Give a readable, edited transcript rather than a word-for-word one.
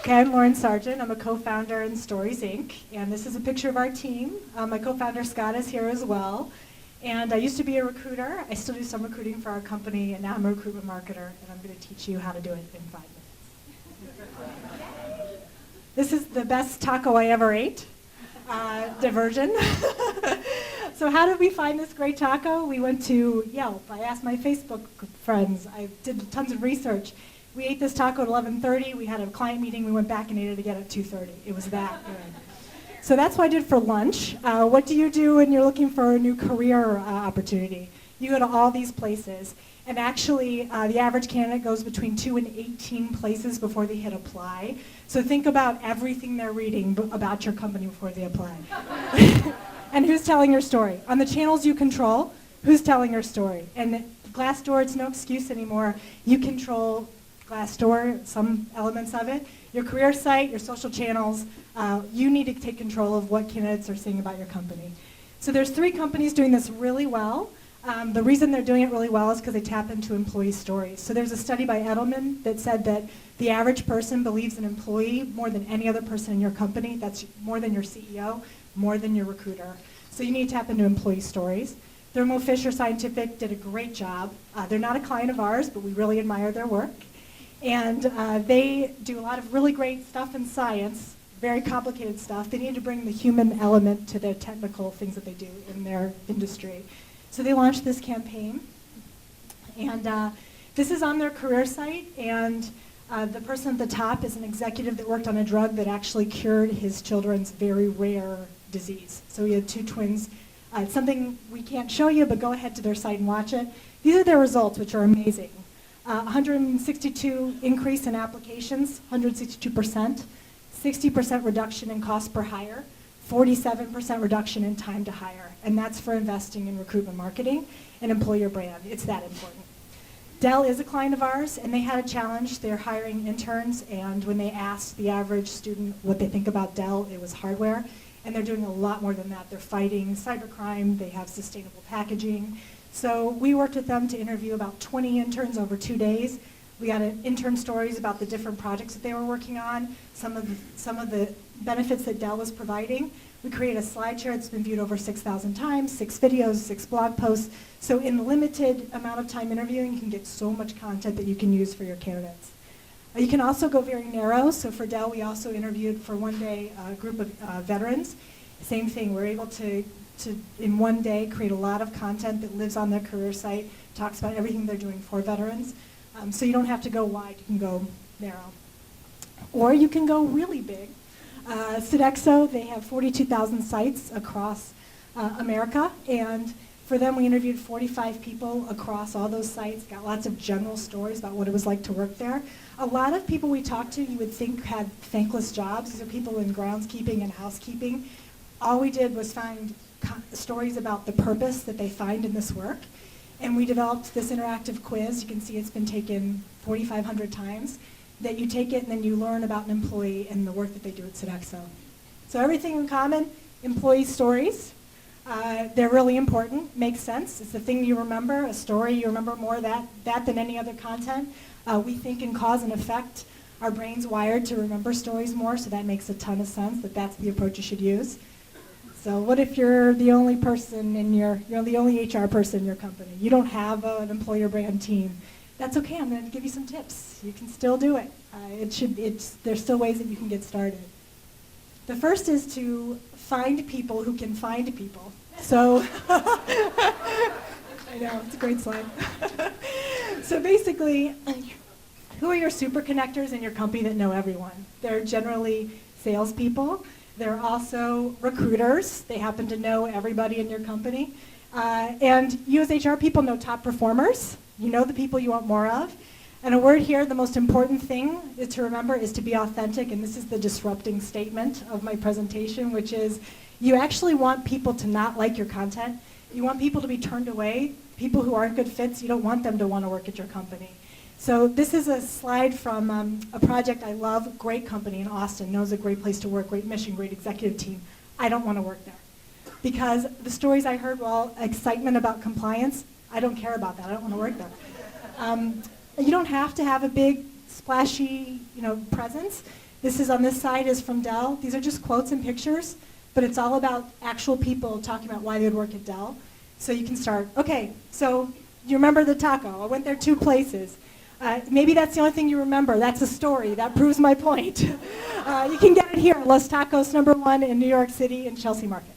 Okay, I'm Lauryn Sargent. I'm a co-founder in Stories, Inc., and this is a picture of our team. My co-founder Scott is here as well. And I used to be a recruiter. I still do some recruiting for our company, and now I'm a recruitment marketer, and I'm going to teach you how to do it in 5 minutes. This is the best taco I ever ate. Diversion. So how did we find this great taco? We went to Yelp. I asked my Facebook friends. I did tons of research. We ate this taco at 11:30. We had a client meeting. We went back and ate it again at 2:30. It was that good. So that's what I did for lunch. What do you do when you're looking for a new career opportunity? You go to all these places. And actually, the average candidate goes between 2 and 18 places before they hit apply. So think about everything they're reading about your company before they apply. And who's telling your story? On the channels you control, who's telling your story? And Glassdoor, it's no excuse anymore. You control Glassdoor, some elements of it. Your career site, your social channels, you need to take control of what candidates are saying about your company. So there's 3 companies doing this really well. The reason they're doing it really well is because they tap into employee stories. So there's a study by Edelman that said that the average person believes an employee more than any other person in your company. That's more than your CEO, more than your recruiter. So you need to tap into employee stories. Thermo Fisher Scientific did a great job. They're not a client of ours, but we really admire their work. And they do a lot of really great stuff in science, very complicated stuff. They need to bring the human element to the technical things that they do in their industry. So they launched this campaign. And this is on their career site. And the person at the top is an executive that worked on a drug that actually cured his children's very rare disease. So he had 2 twins. It's something we can't show you, but go ahead to their site and watch it. These are their results, which are amazing. 162 increase in applications, 162%, 60% reduction in cost per hire, 47% reduction in time to hire, and that's for investing in recruitment marketing and employer brand. It's that important. Dell is a client of ours, and they had a challenge. They're hiring interns, and when they asked the average student what they think about Dell, it was hardware, and they're doing a lot more than that. They're fighting cybercrime. They have sustainable packaging. So we worked with them to interview about 20 interns over 2 days. We got intern stories about the different projects that they were working on, some of the benefits that Dell was providing. We created a slideshare that's been viewed over 6,000 times, 6 videos, 6 blog posts. So in the limited amount of time interviewing, you can get so much content that you can use for your candidates. You can also go very narrow. So for Dell, we also interviewed for 1 day a group of veterans. Same thing, we're able to in 1 day create a lot of content that lives on their career site, talks about everything they're doing for veterans. So you don't have to go wide, you can go narrow. Or you can go really big. Sodexo, they have 42,000 sites across America, and for them we interviewed 45 people across all those sites, got lots of general stories about what it was like to work there. A lot of people we talked to you would think had thankless jobs. These are people in groundskeeping and housekeeping. All we did was find stories about the purpose that they find in this work. And we developed this interactive quiz. You can see it's been taken 4,500 times. That you take it and then you learn about an employee and the work that they do at Sodexo. So everything in common, employee stories. They're really important, makes sense. It's the thing you remember, a story, you remember more that than any other content. We think in cause and effect. Our brain's wired to remember stories more, so that makes a ton of sense that that's the approach you should use. So what if you're the only person you're the only HR person in your company? You don't have an employer brand team. That's okay, I'm going to give you some tips. You can still do it. There's still ways that you can get started. The first is to find people who can find people. So, I know, it's a great slide. So basically, who are your super connectors in your company that know everyone? They're generally salespeople. They're also recruiters. They happen to know everybody in your company. And you as HR people know top performers. You know the people you want more of. And a word here, the most important thing to remember is to be authentic, and this is the disrupting statement of my presentation, which is you actually want people to not like your content. You want people to be turned away. People who aren't good fits, you don't want them to want to work at your company. So this is a slide from a project I love, great company in Austin, knows a great place to work, great mission, great executive team. I don't want to work there. Because the stories I heard were all excitement about compliance. I don't care about that. I don't want to work there. You don't have to have a big, splashy, presence. This is on this side is from Dell. These are just quotes and pictures, but it's all about actual people talking about why they would work at Dell. So you can start, okay, so you remember the taco. I went there 2 places. Maybe that's the only thing you remember. That's a story. That proves my point. You can get it here, Los Tacos #1 in New York City in Chelsea Market.